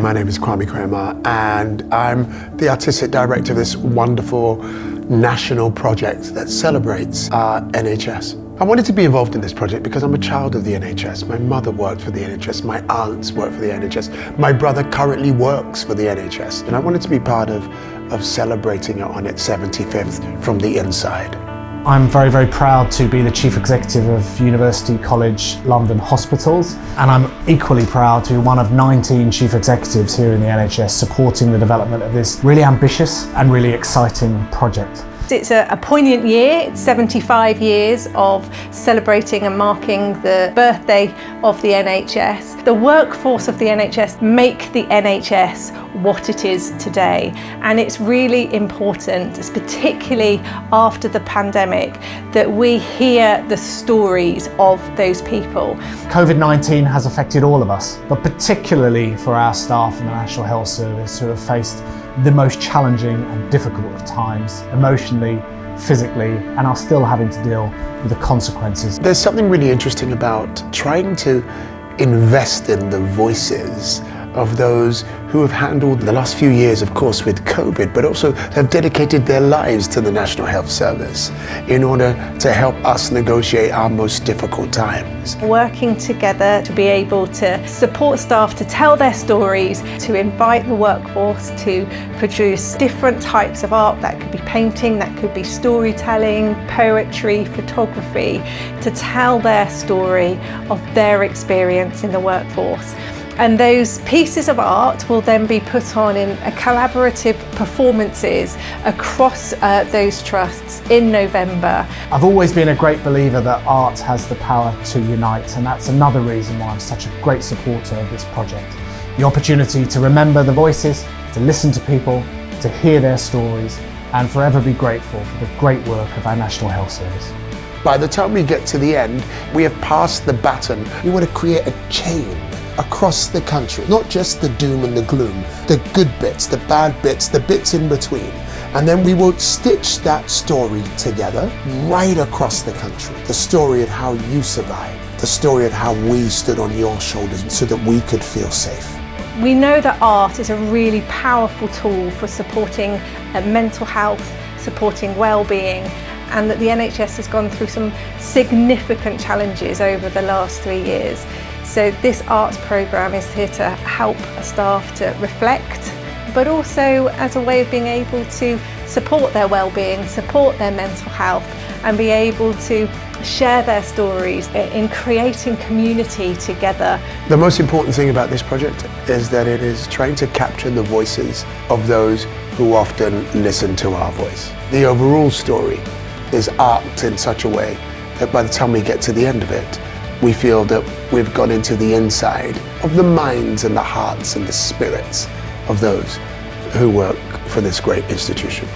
my name is Kwame Kwei-Armah, and I'm the Artistic Director of this wonderful national project that celebrates our NHS. I wanted to be involved in this project because I'm a child of the NHS. My mother worked for the NHS, my aunts worked for the NHS, my brother currently works for the NHS, and I wanted to be part of celebrating it on its 75th from the inside. I'm very, very proud to be the Chief Executive of University College London Hospitals, and I'm equally proud to be one of 19 Chief Executives here in the NHS supporting the development of this really ambitious and really exciting project. It's a poignant year. It's 75 years of celebrating and marking the birthday of the NHS. The workforce of the NHS make the NHS what it is today, and it's really important, particularly after the pandemic, that we hear the stories of those people. COVID-19 has affected all of us, but particularly for our staff in the National Health Service who have faced the most challenging and difficult of times, emotionally, physically, and are still having to deal with the consequences. There's something really interesting about trying to invest in the voices of those who have handled the last few years, of course, with COVID, but also have dedicated their lives to the National Health Service in order to help us negotiate our most difficult times. Working together to be able to support staff to tell their stories, to invite the workforce to produce different types of art. That could be painting, that could be storytelling, poetry, photography, to tell their story of their experience in the workforce. And those pieces of art will then be put on in collaborative performances across those trusts in November. I've always been a great believer that art has the power to unite, and that's another reason why I'm such a great supporter of this project. The opportunity to remember the voices, to listen to people, to hear their stories, and forever be grateful for the great work of our National Health Service. By the time we get to the end, we have passed the baton. We want to create a chain across the country, not just the doom and the gloom, the good bits, the bad bits, the bits in between. And then we will stitch that story together right across the country. The story of how you survived, the story of how we stood on your shoulders so that we could feel safe. We know that art is a really powerful tool for supporting mental health, supporting well-being, and that the NHS has gone through some significant challenges over the last 3 years. So this arts programme is here to help staff to reflect, but also as a way of being able to support their well-being, support their mental health, and be able to share their stories in creating community together. The most important thing about this project is that it is trying to capture the voices of those who often listen to our voice. The overall story is arced in such a way that by the time we get to the end of it, we feel that we've gone into the inside of the minds and the hearts and the spirits of those who work for this great institution.